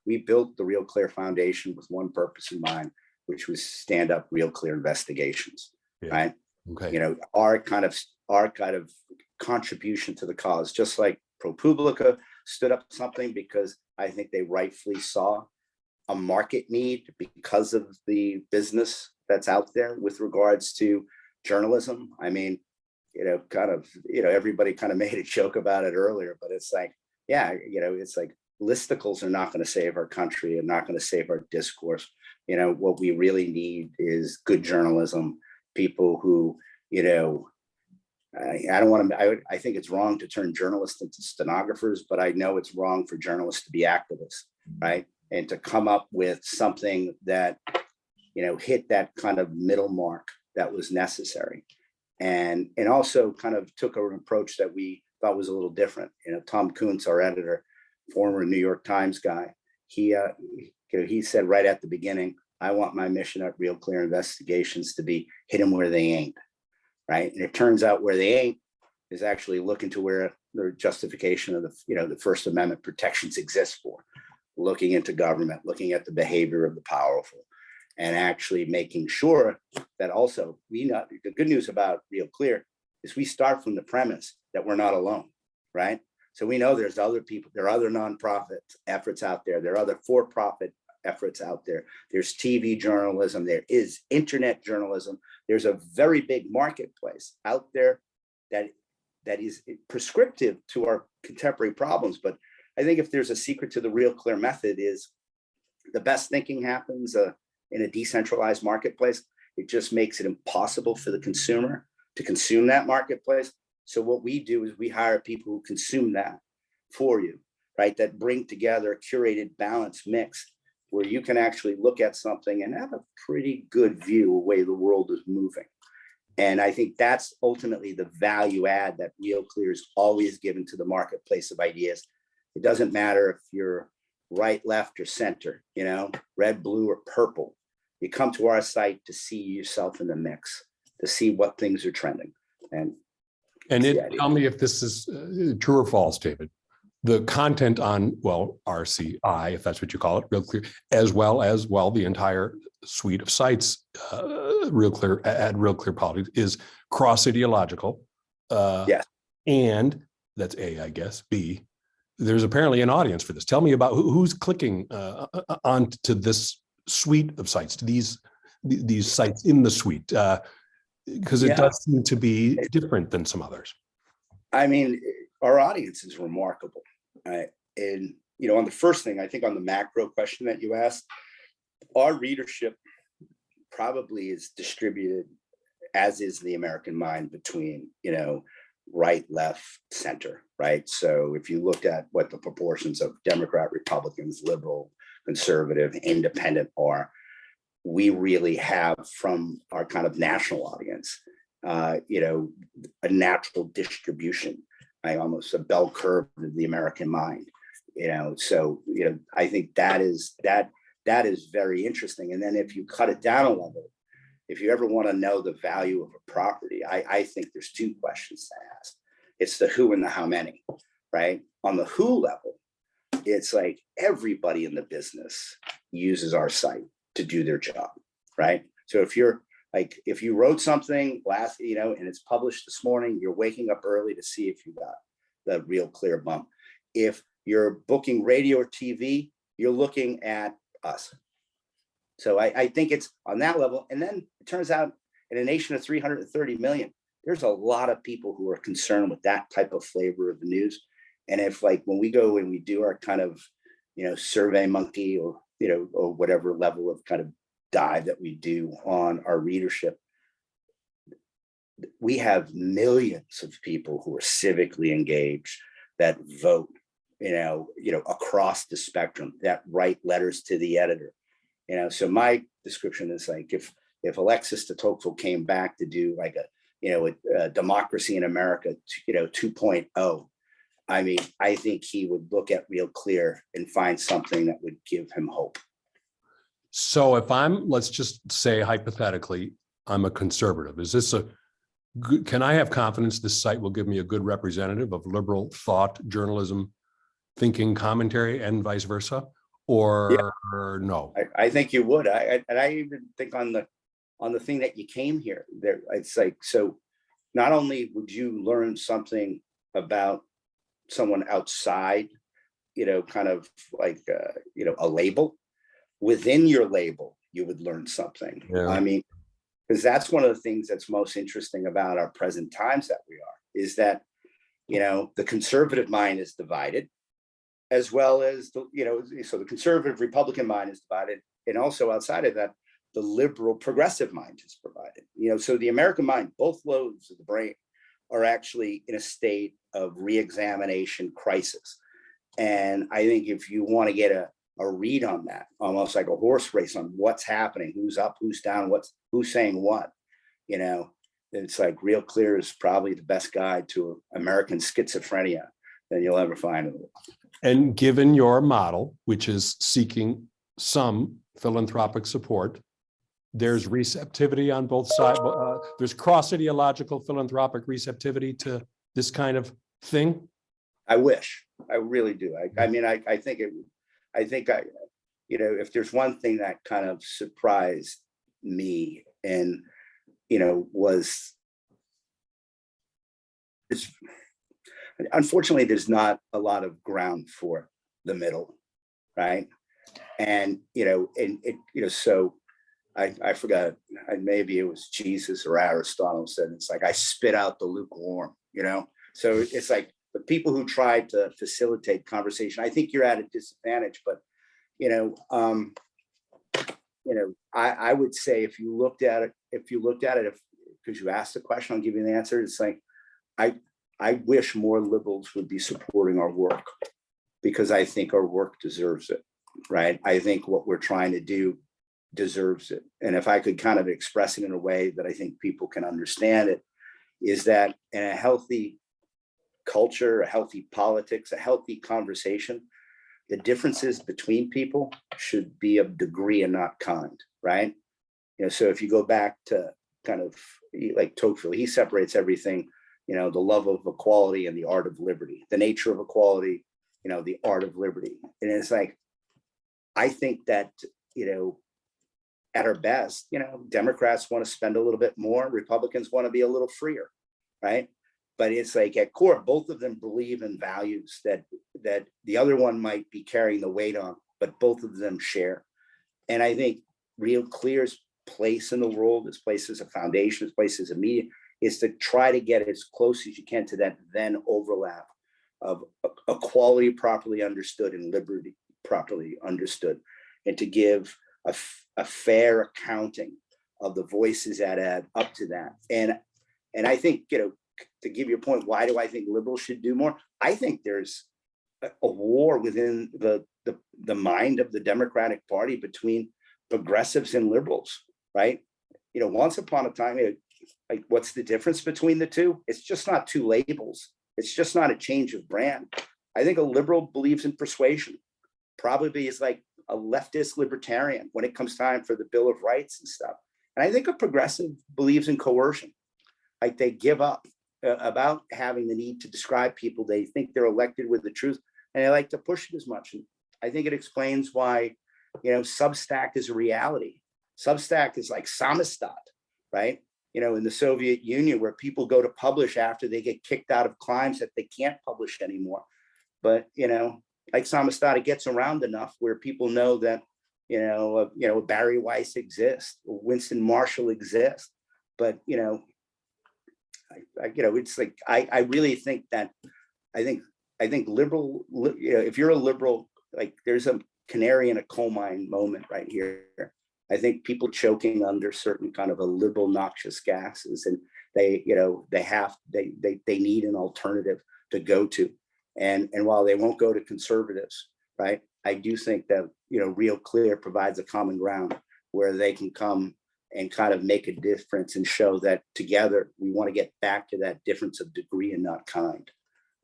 we built the Real Clear Foundation with one purpose in mind, which was stand up Real Clear investigations, right? Okay. You know, our kind of contribution to the cause, just like ProPublica stood up something because I think they rightfully saw a market need because of the business that's out there with regards to journalism. I mean, you know, everybody kind of made a joke about it earlier, but it's like, yeah, you know, it's like listicles are not going to save our country and not going to save our discourse. You know, what we really need is good journalism, people who, you know, I don't want to, I think it's wrong to turn journalists into stenographers, but I know it's wrong for journalists to be activists, right? And to come up with something that, you know, hit that kind of middle mark that was necessary. And also kind of took an approach that we thought was a little different. You know, Tom Kuntz, our editor, former New York Times guy, he said right at the beginning, I want my mission at Real Clear Investigations to be hit them where they ain't, right? And it turns out where they ain't is actually looking to where the justification of the, you know, the First Amendment protections exist for, looking into government, looking at the behavior of the powerful, and actually making sure that also we know the good news about Real Clear is we start from the premise that we're not alone, right? So we know there's other people, there are other nonprofit efforts out there, there are other for-profit efforts out there. There's TV journalism, there is internet journalism. There's a very big marketplace out there that is prescriptive to our contemporary problems. But I think if there's a secret to the Real Clear method is the best thinking happens in a decentralized marketplace. It just makes it impossible for the consumer to consume that marketplace. So what we do is we hire people who consume that for you, right? That bring together a curated, balanced mix where you can actually look at something and have a pretty good view of the way the world is moving. And I think that's ultimately the value add that Real Clear is always given to the marketplace of ideas. It doesn't matter if you're right, left, or center, you know, red, blue, or purple. You come to our site to see yourself in the mix, to see what things are trending. And tell me if this is true or false, David. The content on, well, RCI, if that's what you call it, Real Clear, as well as the entire suite of sites, Real Clear at Real Clear Politics is cross-ideological. Yes. And that's A, I guess. B, there's apparently an audience for this. Tell me about who's clicking onto this suite of sites, to these sites in the suite, because it does seem to be different than some others. I mean, our audience is remarkable. And, you know, on the first thing, I think on the macro question that you asked, our readership probably is distributed, as is the American mind, between, you know, right, left, center, right? So if you looked at what the proportions of Democrat, Republicans, liberal, conservative, independent are, we really have from our kind of national audience, you know, a natural distribution, almost a bell curve of the American mind, you know. So, you know, I think that is very interesting. And then if you cut it down a level, if you ever want to know the value of a property, I think there's two questions to ask. It's the who and the how many, right? On the who level, it's like everybody in the business uses our site to do their job, right? So if you wrote something last, you know, and it's published this morning, you're waking up early to see if you got the Real Clear bump. If you're booking radio or TV, you're looking at us. So I think it's on that level. And then it turns out in a nation of 330 million, there's a lot of people who are concerned with that type of flavor of the news. And if, like, when we go and we do our kind of, you know, survey monkey or, you know, or whatever level of kind of dive that we do on our readership, we have millions of people who are civically engaged, that vote, you know, across the spectrum, that write letters to the editor. You know, so my description is like, if Alexis de Tocqueville came back to do like a democracy in America, 2.0, I mean, I think he would look at Real Clear and find something that would give him hope. So if let's just say hypothetically, I'm a conservative, is this can I have confidence this site will give me a good representative of liberal thought, journalism, thinking, commentary, and vice versa? or no? I think you would. And I even think on the thing that you came here, there, it's like, so not only would you learn something about someone outside, kind of like, a label, within your label, you would learn something. Yeah. I mean, because that's one of the things that's most interesting about our present times that we are, is that, the conservative mind is divided, as well as so the conservative Republican mind is divided, and also outside of that, the liberal progressive mind is provided. So the American mind, both lobes of the brain, are actually in a state of re-examination crisis. And I think if you want to get a read on that, almost like a horse race on what's happening, who's up, who's down, who's saying what, it's like Real Clear is probably the best guide to American schizophrenia that you'll ever find in the world. And given your model, which is seeking some philanthropic support, there's receptivity on both sides. There's cross-ideological philanthropic receptivity to this kind of thing. I wish. I really do. I think if there's one thing that kind of surprised me, and was, unfortunately, there's not a lot of ground for the middle, right? And so I forgot, maybe it was Jesus or Aristotle said, it's like, I spit out the lukewarm, so it's like the people who try to facilitate conversation, I think you're at a disadvantage. But I would say, if you looked at it, because you asked the question, I'll give you the answer. It's like, I wish more liberals would be supporting our work, because I think our work deserves it, right? I think what we're trying to do deserves it. And if I could kind of express it in a way that I think people can understand it, is that in a healthy culture, a healthy politics, a healthy conversation, the differences between people should be of degree and not kind, right? So if you go back to kind of like Tocqueville, he separates everything, the love of equality and the art of liberty, the nature of equality, the art of liberty. And it's like, I think that, at our best, Democrats want to spend a little bit more, Republicans want to be a little freer, right? But it's like, at core, both of them believe in values that the other one might be carrying the weight on, but both of them share. And I think Real Clear's place in the world, its place as a foundation, its place as a media, is to try to get as close as you can to that then overlap of equality properly understood and liberty properly understood, and to give a fair accounting of the voices that add up to that. And I think, to give you a point, why do I think liberals should do more? I think there's a war within the mind of the Democratic Party between progressives and liberals, right? Once upon a time, like, what's the difference between the two? It's just not two labels. It's just not a change of brand. I think a liberal believes in persuasion, probably is like a leftist libertarian when it comes time for the Bill of Rights and stuff. And I think a progressive believes in coercion. Like, they give up about having the need to describe people. They think they're elected with the truth, and they like to push it as much. And I think it explains why, Substack is a reality. Substack is like Samizdat, right? In the Soviet Union, where people go to publish after they get kicked out of climes that they can't publish anymore. But, like Samizdat, it gets around enough where people know that, Barry Weiss exists, or Winston Marshall exists. But, it's like, I really think that, I think liberal, if you're a liberal, like, there's a canary in a coal mine moment right here. I think people choking under certain kind of a liberal noxious gases, and they need an alternative to go to. And while they won't go to conservatives, right, I do think that, Real Clear provides a common ground where they can come and kind of make a difference and show that together we want to get back to that difference of degree and not kind,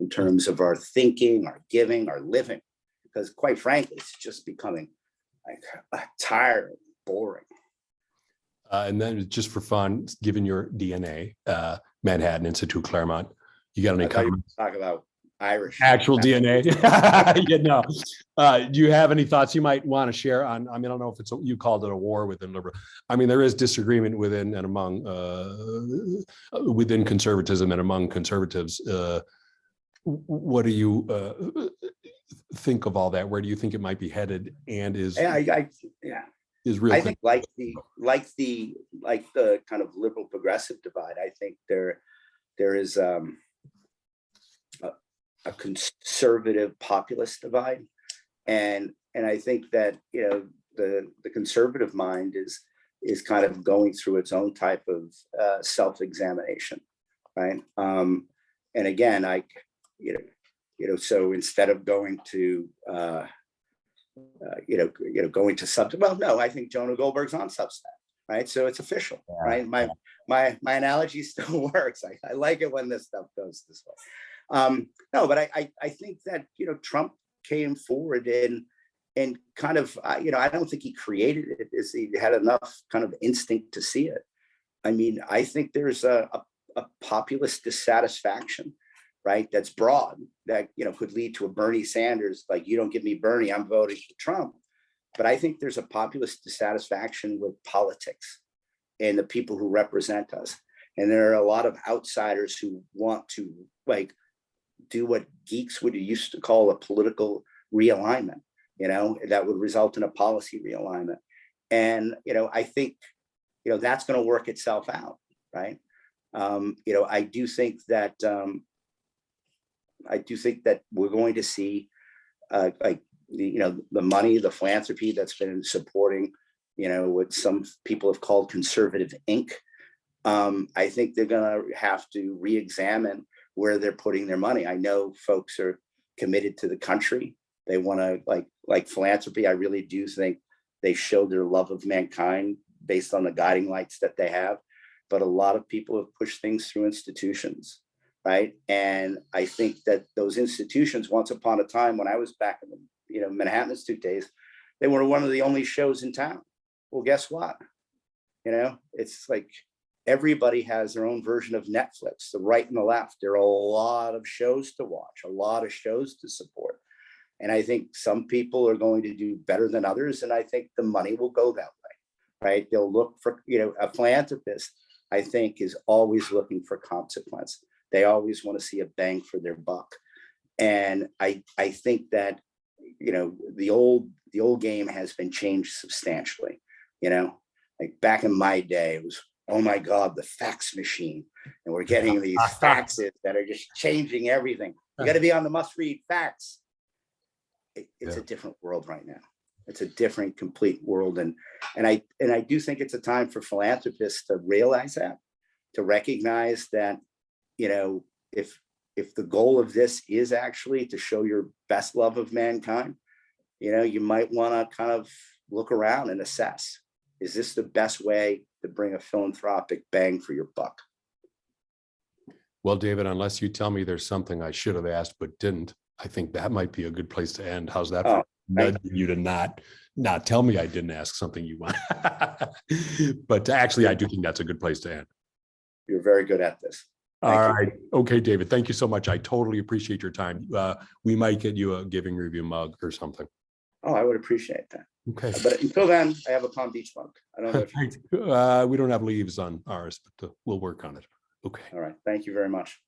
in terms of our thinking, our giving, our living. Because quite frankly, it's just becoming like tired, boring. And then, just for fun, given your DNA, Manhattan Institute, Claremont, you got any comments? Talk about, Irish. Actual DNA. You know, do you have any thoughts you might want to share on? I mean, I don't know if it's you called it a war within liberal. I mean, there is disagreement within and among within conservatism and among conservatives. What do you think of all that? Where do you think it might be headed? And is is real? I think like the kind of liberal progressive divide. I think there is a conservative populist divide, and I think that the conservative mind is kind of going through its own type of self-examination, right? And again, so instead of going to going to Substack, well, no, I think Jonah Goldberg's on Substack, right? So it's official, right? My analogy still works. I like it when this stuff goes this way. No, but I think that Trump came forward and kind of I don't think he created it. He had enough kind of instinct to see it. I mean, I think there's a populist dissatisfaction, right? That's broad, that could lead to a Bernie Sanders, like, you don't give me Bernie, I'm voting for Trump. But I think there's a populist dissatisfaction with politics and the people who represent us. And there are a lot of outsiders who want to do what geeks would used to call a political realignment, that would result in a policy realignment. And, I think, that's going to work itself out, right? I do think that we're going to see the money, the philanthropy that's been supporting, what some people have called conservative Inc. I think they're going to have to re-examine where they're putting their money. I know folks are committed to the country. They want to like philanthropy. I really do think they show their love of mankind based on the guiding lights that they have. But a lot of people have pushed things through institutions, right? And I think that those institutions, once upon a time, when I was back in the Manhattan Institute days, they were one of the only shows in town. Well, guess what? It's like everybody has their own version of Netflix, the right and the left. There are a lot of shows to watch, a lot of shows to support. And I think some people are going to do better than others. And I think the money will go that way, right? They'll look for, a philanthropist, I think, is always looking for consequence. They always want to see a bang for their buck. And I think that, the old game has been changed substantially. Like back in my day, it was, oh my God, the fax machine. And we're getting these faxes that are just changing everything. You got to be on the must-read fax. It's a different world right now. It's a different, complete world. And I do think it's a time for philanthropists to realize that, to recognize that, if the goal of this is actually to show your best love of mankind, you might want to kind of look around and assess, is this the best way to bring a philanthropic bang for your buck? Well, David, unless you tell me there's something I should have asked but didn't, I think that might be a good place to end. How's that for nudging you to not tell me I didn't ask something you want? But actually, I do think that's a good place to end. You're very good at this. All right. Okay, David, thank you so much. I totally appreciate your time. We might get you a Giving Review mug or something. Oh, I would appreciate that. Okay. But until then, I have a Palm Beach mug. I don't know if we don't have leaves on ours, but we'll work on it. Okay. All right. Thank you very much.